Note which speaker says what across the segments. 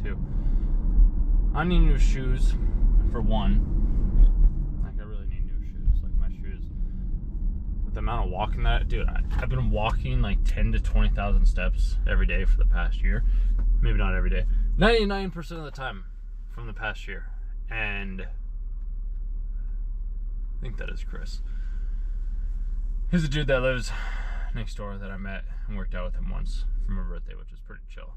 Speaker 1: too. I need new shoes, for one. Like, I really need new shoes. Like, my shoes, with the amount of walking that, dude, I've been walking like 10 to 20,000 steps every day for the past year. Maybe not every day. 99% of the time from the past year. And I think that is Chris. He's a dude that lives next door that I met and worked out with him once for my birthday, which is pretty chill.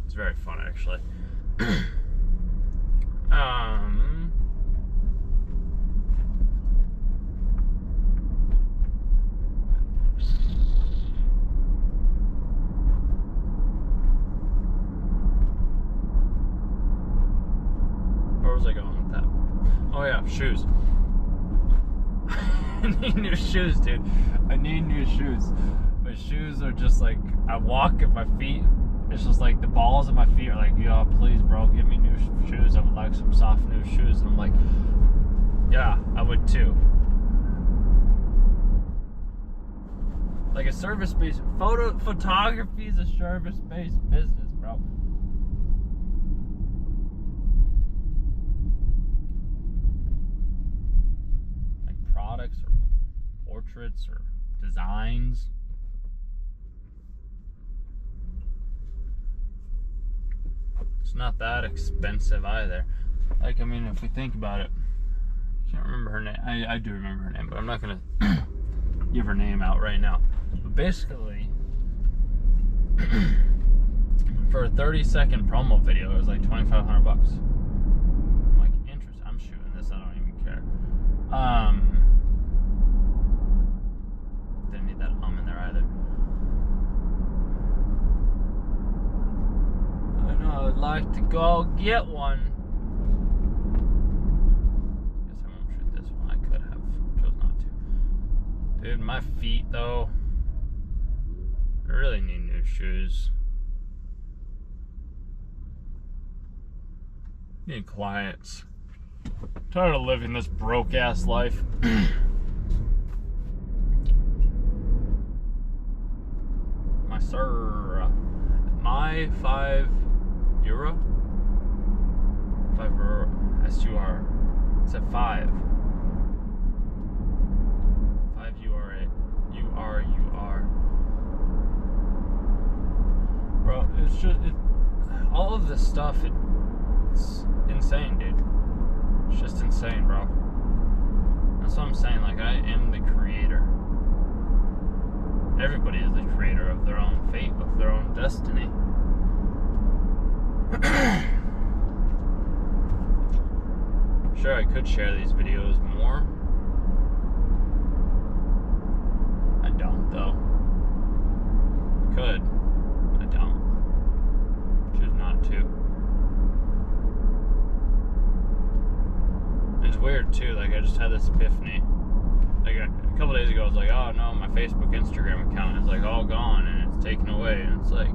Speaker 1: It's very fun, actually. Where was I going with that? Oh yeah, shoes. I need new shoes, dude. I need new shoes. My shoes are just like, I walk and my feet, it's just like the balls of my feet are like, yo, please, bro, give me new shoes. I would like some soft new shoes. And I'm like, yeah, I would too. Like a service-based, photography is a service-based business, bro. Products or portraits or designs. It's not that expensive either. Like, I mean, if we think about it, I can't remember her name. I do remember her name, but I'm not gonna give her name out right now. But basically, for a 30-second promo video, it was like $2,500. I'm like, interesting. I'm shooting this. I don't even care. Didn't need that in there either. I know I would like to go get one. Guess I won't shoot this one. I could have. Chose not to. Dude, my feet though. I really need new shoes. Need clients. Tired of living this broke ass life. My sir, my €5, €5 SUR. It's at 5. 5 URA, UR. Bro, it's just all of this stuff. It's insane, dude. It's just insane, bro. That's what I'm saying. Like, I am the creator. Everybody is the creator of their own fate, of their own destiny. Sure, I could share these videos more. I don't, though. Could. I don't. Choose not to. It's weird too, like I just had this epiphany. Like a couple days ago I was like, oh no, my Facebook, Instagram account is like all gone and it's taken away, and it's like,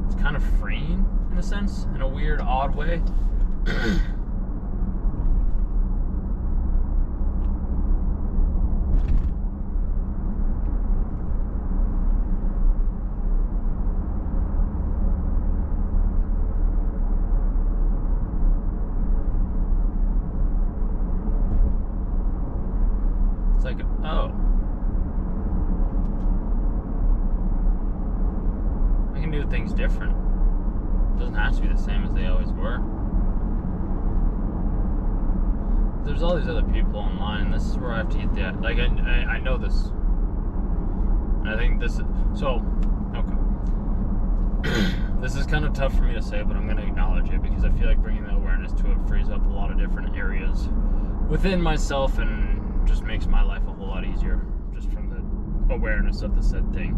Speaker 1: it's kind of freeing in a sense, in a weird, odd way. Like, oh, I can do things different. It doesn't have to be the same as they always were. There's all these other people online. This is where I have to get that. Like, I know this. And I think this is, so, okay. This is kind of tough for me to say, but I'm going to acknowledge it because I feel like bringing the awareness to it frees up a lot of different areas within myself and just makes my life a whole lot easier just from the awareness of the said thing.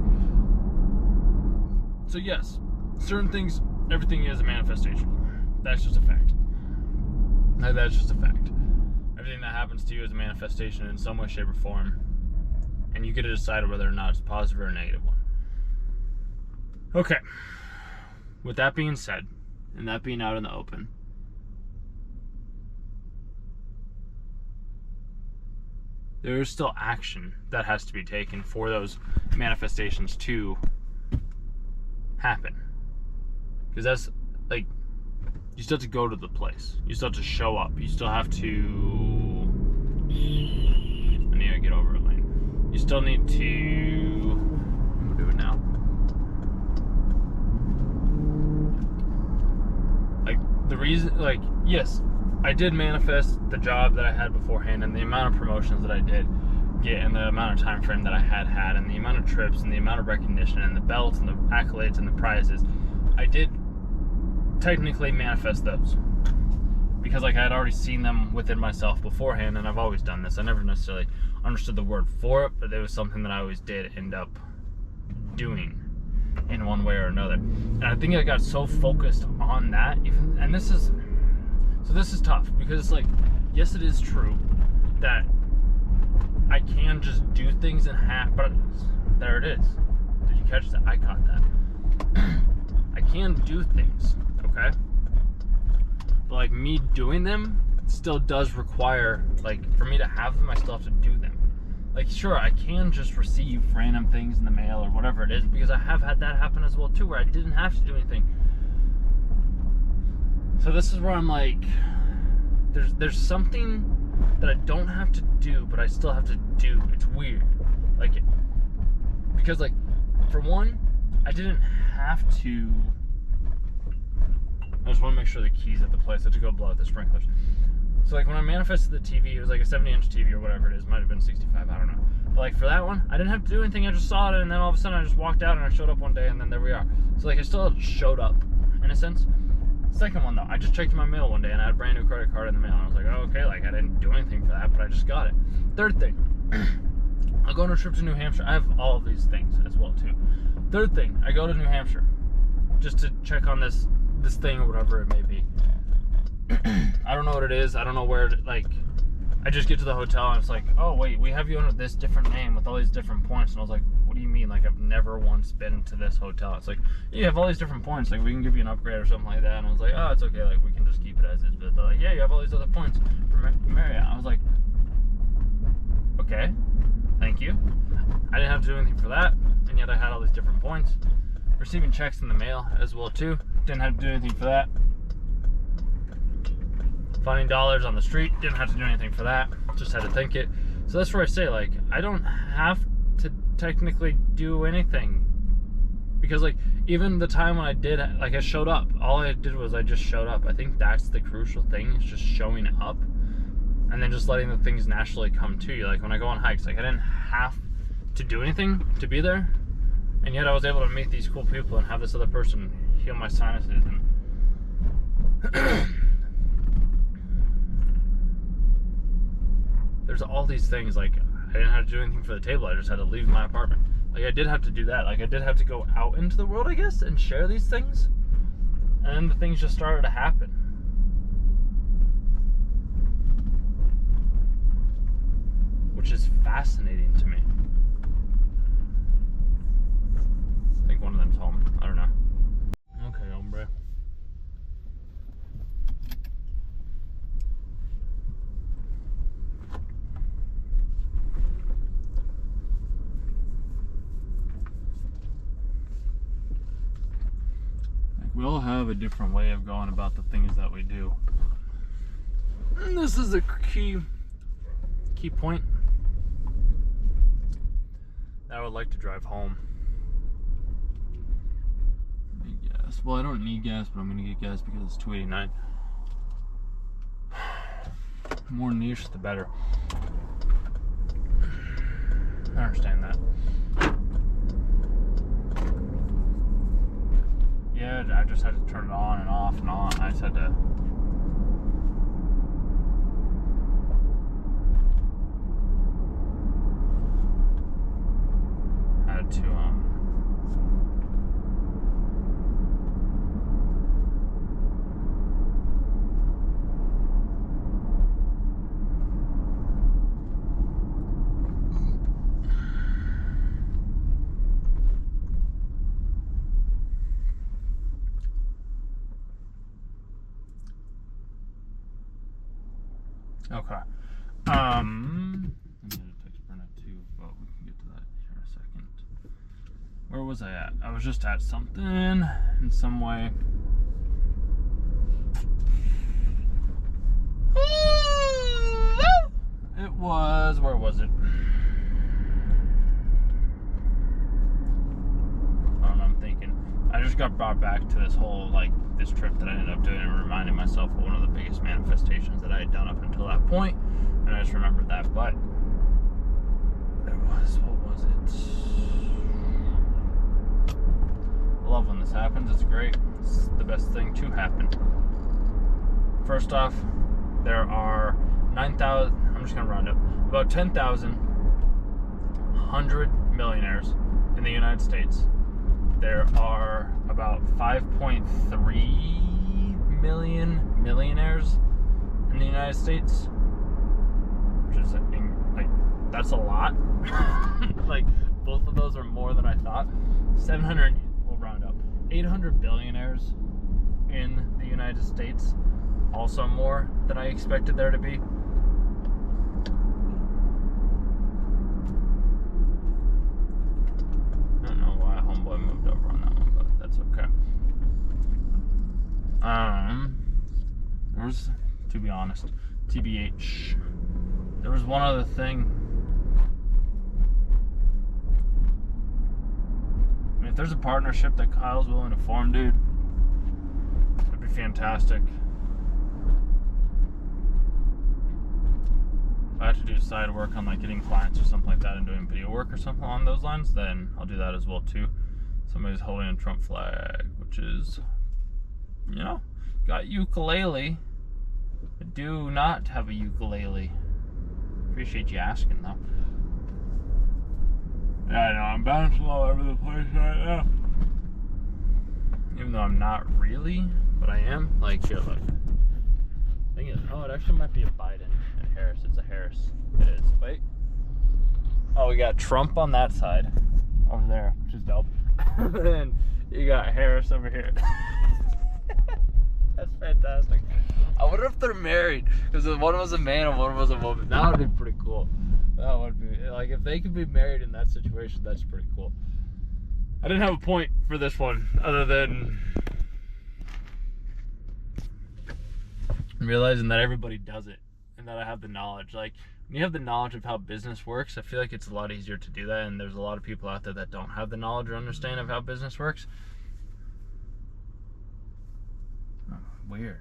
Speaker 1: So yes, certain things, everything is a manifestation. That's just a fact. That's just a fact. Everything that happens to you is a manifestation in some way, shape, or form, and you get to decide whether or not it's a positive or a negative one. Okay, with that being said, and that being out in the open, there's still action that has to be taken for those manifestations to happen. Because like, you still have to go to the place. You still have to show up. You still have to... I need to get over it, Lane. You still need to... I'm gonna do it now. Like, the reason, like, yes, I did manifest the job that I had beforehand and the amount of promotions that I did get and the amount of time frame that I had and the amount of trips and the amount of recognition and the belts and the accolades and the prizes. I did technically manifest those because like I had already seen them within myself beforehand, and I've always done this. I never necessarily understood the word for it, but it was something that I always did end up doing in one way or another. And I think I got so focused on that, and this is tough because it's like, yes, it is true that I can just do things in half, but there it is. Did you catch that? I caught that. I can do things, okay? But like me doing them still does require, like, for me to have them, I still have to do them. Like, sure, I can just receive random things in the mail or whatever it is, because I have had that happen as well too, where I didn't have to do anything. So this is where I'm like, there's something that I don't have to do, but I still have to do. It's weird. Like, because like, for one, I didn't have to. I just want to make sure the key's at the place. I had to go blow out the sprinklers. So like when I manifested the TV, it was like a 70-inch TV or whatever it is. Might have been 65, I don't know. But like for that one, I didn't have to do anything. I just saw it, and then all of a sudden I just walked out and I showed up one day, and then there we are. So like I still showed up in a sense. Second one though, I just checked my mail one day and I had a brand new credit card in the mail, and I was like, oh, okay, like I didn't do anything for that, but I just got it. Third thing, I'll go on a trip to New Hampshire. I have all of these things as well too. Third thing, I go to New Hampshire just to check on this thing or whatever it may be. I don't know what it is. I don't know where it, like, I just get to the hotel and it's like, oh wait, we have you under this different name with all these different points. And I was like, what do you mean? Like, I've never once been to this hotel. It's like, yeah, you have all these different points. Like, we can give you an upgrade or something like that. And I was like, oh, it's okay. Like, we can just keep it as is. But they're like, yeah, you have all these other points for Marriott. I was like, okay, thank you. I didn't have to do anything for that, and yet I had all these different points. Receiving checks in the mail as well too. Didn't have to do anything for that. Finding dollars on the street, didn't have to do anything for that. Just had to think it. So that's where I say, like, I don't have to technically do anything. Because like, even the time when I did, like, I showed up. All I did was I just showed up. I think that's the crucial thing, is just showing up. And then just letting the things naturally come to you. Like when I go on hikes, like I didn't have to do anything to be there. And yet I was able to meet these cool people and have this other person heal my sinuses. And there's all these things, like I didn't have to do anything for the table. I just had to leave my apartment. Like I did have to do that. Like I did have to go out into the world, I guess, and share these things. And the things just started to happen. Which is fascinating to me. I think one of them's home. I don't know. Okay, hombre. Like, we all have a different way of going about the things that we do. And this is a key point. I would like to drive home. Need gas. Well, I don't need gas, but I'm gonna get gas because it's $2.89. The more niche, the better. I understand that. Yeah, I just had to turn it on and off and on. I just had to. Okay. I need to text Bernard too, but we can get to that here in a second. Where was I at? I was just at something in some way. was, where was it? I don't know, I'm thinking. I just got brought back to this whole, like, this trip that I ended up doing and reminding myself of one of the biggest manifestations that I had done up until that point, and I just remembered that. But there was, what was it? I love when this happens. It's great. It's the best thing to happen. First off, there are 9,000, I'm just going to round up, about 10,100 millionaires in the United States. There are about 5.3 million millionaires in the United States, which is, like, that's a lot. Like, both of those are more than I thought. 700, we'll round up, 800 billionaires in the United States, also more than I expected there to be. I don't know why Homeboy moved over on that one, but that's okay. There was, to be honest, TBH, there was one other thing. I mean, if there's a partnership that Kyle's willing to form, dude, that'd be fantastic. If I have to do side work on, like, getting clients or something like that and doing video work or something along those lines, then I'll do that as well too. Somebody's holding a Trump flag, which is, you know, got ukulele. I do not have a ukulele. Appreciate you asking, though. Yeah, I know, I'm bouncing all over the place right now. Even though I'm not really, but I am. Like, here, look. Thing is, oh, it actually might be a Biden and Harris. It's a Harris. It is. Wait. Oh, we got Trump on that side over there, which is dope. Then you got Harris over here. That's fantastic. I wonder if they're married, because one was a man and one was a woman. That would be pretty cool. That would be, like, if they could be married in that situation, that's pretty cool. I didn't have a point for this one other than realizing that everybody does it and that I have the knowledge. Like, when you have the knowledge of how business works, I feel like it's a lot easier to do that, and there's a lot of people out there that don't have the knowledge or understanding of how business works. Oh, weird.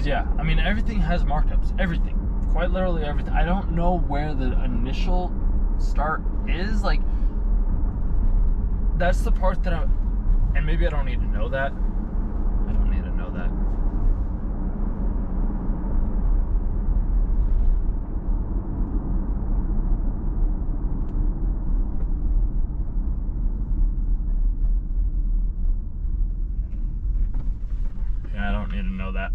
Speaker 1: Yeah, I mean, everything has markups. Everything. Quite literally everything. I don't know where the initial start is. Like, that's the part that and maybe I don't need to know that. I don't need to know that. Yeah, I don't need to know that.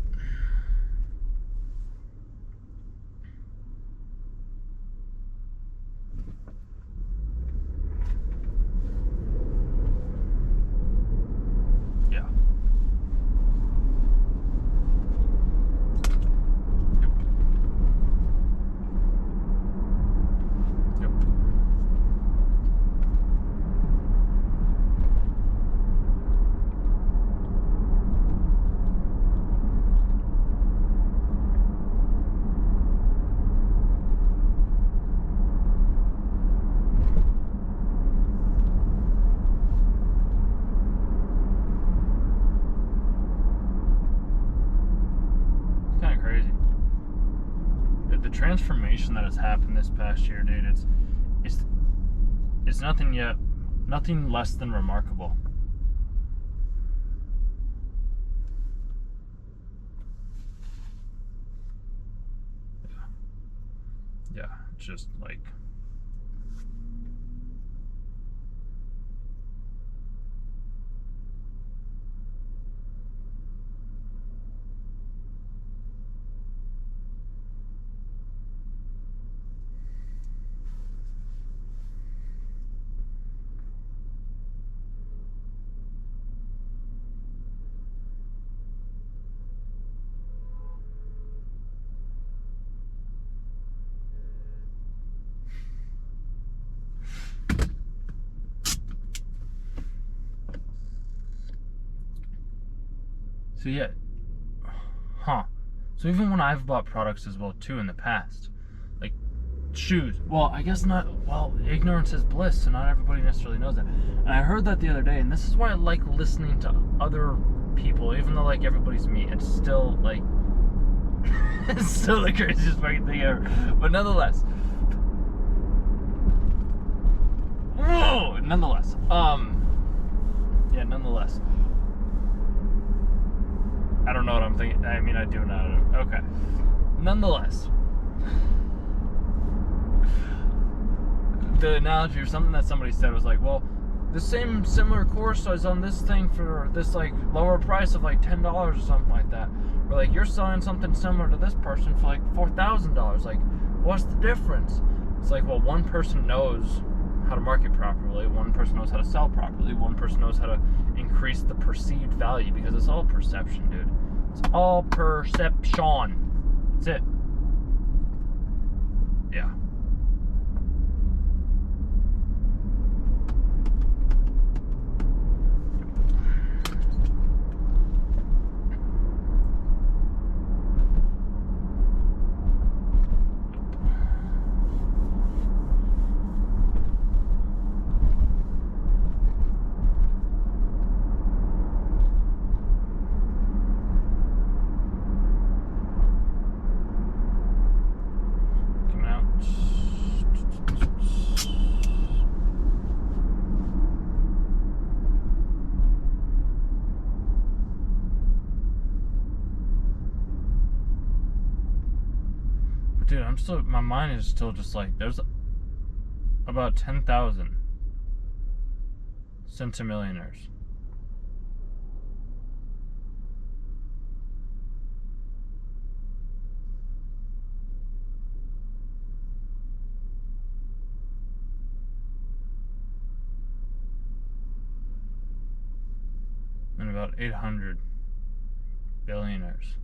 Speaker 1: Transformation that has happened this past year, dude, it's nothing less than remarkable. Yeah, it's just like, So yeah, so even when I've bought products as well too in the past, like shoes, well, I guess not, well, ignorance is bliss, so not everybody necessarily knows that. And I heard that the other day, and this is why I like listening to other people, even though like everybody's me, it's still like it's still the craziest fucking thing ever. But nonetheless, nonetheless, I don't know what I'm thinking. I mean, I do know. Okay. Nonetheless, the analogy or something that somebody said was like, well, the same similar course is on this thing for this like lower price of like $10 or something like that. Or like you're selling something similar to this person for like $4,000. Like, what's the difference? It's like, well, one person knows how to market properly, one person knows how to sell properly, one person knows how to increase the perceived value, because it's all perception, dude. It's all perception. That's it. Yeah. Dude, my mind is still just like, there's about 10,000 centimillionaires. And about 800 billionaires.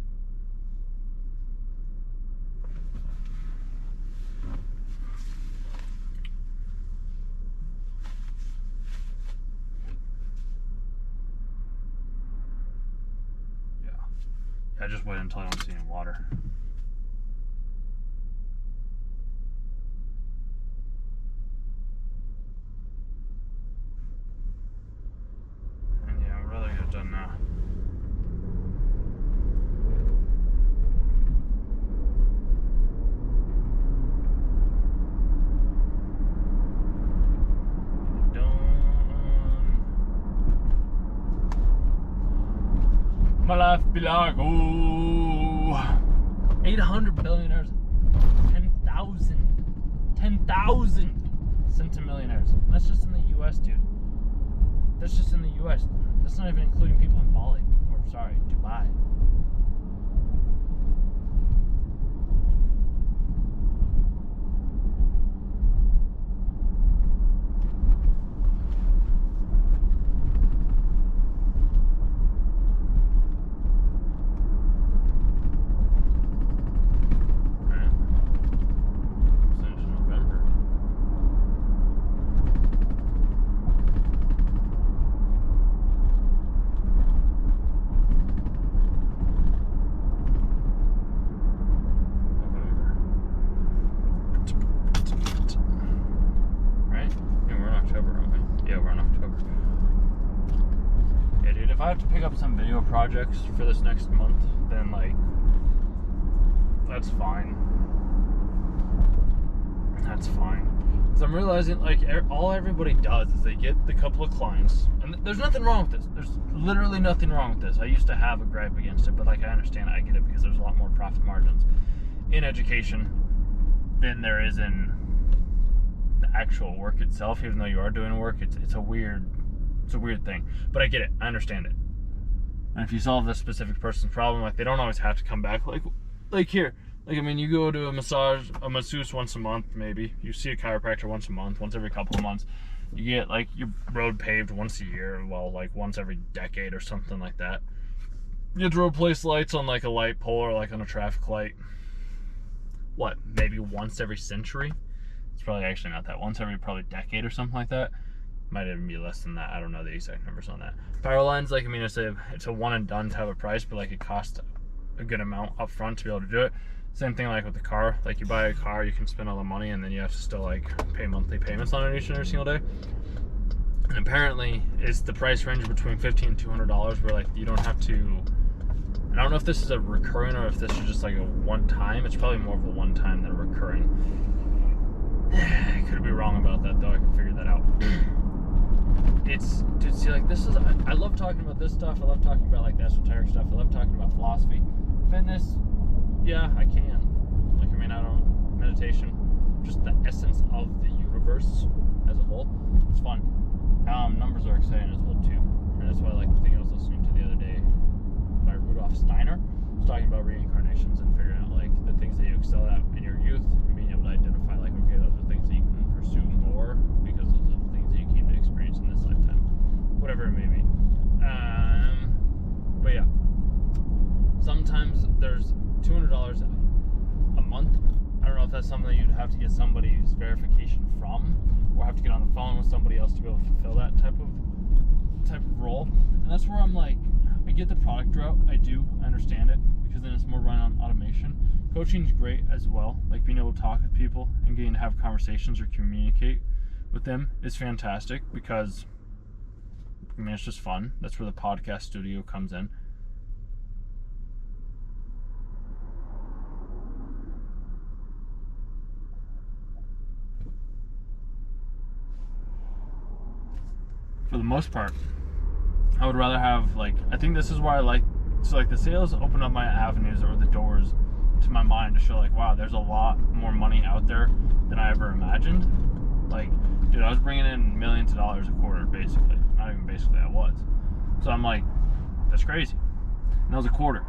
Speaker 1: I just wait until I don't see any water. And yeah, I'm really good done now. My life be like, oh, 800 billionaires, 10,000 centimillionaires. That's just in the U.S., dude. That's just in the U.S. That's not even including people in Bali, or sorry, Dubai. If I have to pick up some video projects for this next month, then like, that's fine. That's fine. Because I'm realizing like all everybody does is they get the couple of clients, and there's nothing wrong with this. There's literally nothing wrong with this. I used to have a gripe against it, but like I understand, I get it, because there's a lot more profit margins in education than there is in the actual work itself. Even though you are doing work, it's a weird thing, but I get it. I understand it. And if you solve this specific person's problem, like, they don't always have to come back. Like here, like, I mean, you go to a masseuse once a month, maybe. You see a chiropractor once a month, once every couple of months. You get like your road paved once a year, well, like once every decade or something like that. You have to replace lights on like a light pole or like on a traffic light. What, maybe once every century? It's probably actually not that. Once every probably decade or something like that. Might even be less than that. I don't know the exact numbers on that. Power lines, like, I mean, it's a one and done type of price, but like it costs a good amount up front to be able to do it. Same thing like with the car. Like, you buy a car, you can spend all the money, and then you have to still like pay monthly payments on it each and every single day. And apparently, it's the price range between $50 and $200, where like you don't have to. And I don't know if this is a recurring or if this is just like a one-time. It's probably more of a one-time than a recurring. I could be wrong about that though. I can figure that out. It's, dude, see, like, this is, I love talking about this stuff. I love talking about like the esoteric stuff. I love talking about philosophy. Fitness, yeah, I can. Like, I mean, I don't, meditation, just the essence of the universe as a whole, it's fun. Numbers are exciting as well too. And that's why I like the thing I was listening to the other day by Rudolf Steiner. It's talking about reincarnations and figuring out like the things that you excel at in your youth and being able to identify like, okay, those are things that you can pursue more because those are the things that you came to experience in this lifetime. Whatever it may be. But yeah. Sometimes there's $200 a month. I don't know if that's something that you'd have to get somebody's verification from, or have to get on the phone with somebody else to be able to fulfill that type of role. And that's where I'm like, I get the product route. I do. I understand it, because then it's more run on automation. Coaching's great as well. Like, being able to talk with people and getting to have conversations or communicate with them is fantastic, because I mean, it's just fun. That's where the podcast studio comes in. For the most part, I would rather have, like, I think this is why I like, so like the sales open up my avenues or the doors to my mind to show like, wow, there's a lot more money out there than I ever imagined. Like, dude, I was bringing in millions of dollars a quarter, basically. Not even basically, I was. So I'm like, that's crazy. And that was a quarter.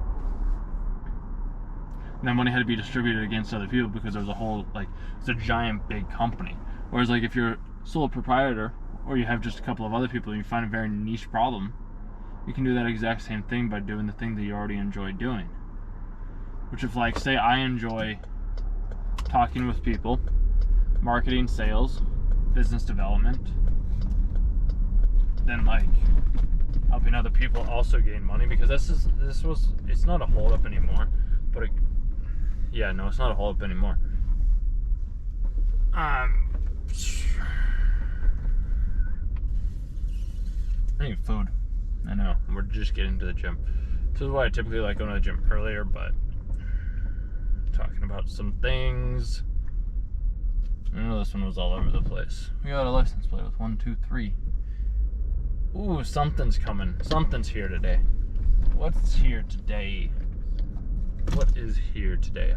Speaker 1: And that money had to be distributed against other people because there was a whole, like, it's a giant big company. Whereas like if you're sole proprietor, or you have just a couple of other people and you find a very niche problem, you can do that exact same thing by doing the thing that you already enjoy doing. Which, if like, say I enjoy talking with people, marketing, sales, business development, then like helping other people also gain money, because it's not a hold up anymore, but it's not a hold up anymore. I need food. I know. We're just getting to the gym. This is why I typically like going to the gym earlier, but talking about some things. I know this one was all over the place. We got a license plate with 1, 2, 3. Ooh, something's coming. Something's here today. What's here today? What is here today?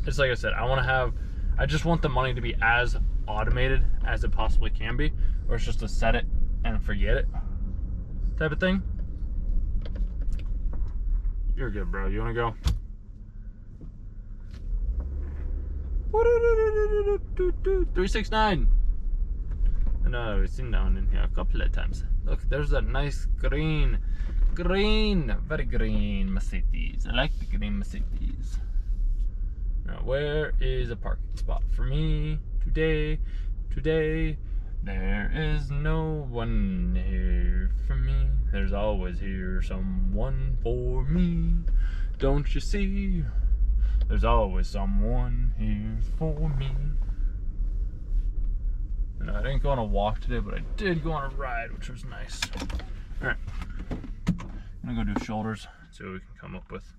Speaker 1: It's like I said, I just want the money to be as automated as it possibly can be, or it's just to set it and forget it type of thing. You're good, bro. You want to go? 369. I know, I've seen down in here a couple of times. Look, there's a nice green, very green Mercedes. I like the green Mercedes. Now, where is a parking spot for me today? There is no one here for me. There's always here someone for me. Don't you see? There's always someone here for me. And I didn't go on a walk today, but I did go on a ride, which was nice. Alright. I'm gonna go do shoulders, see what we can come up with.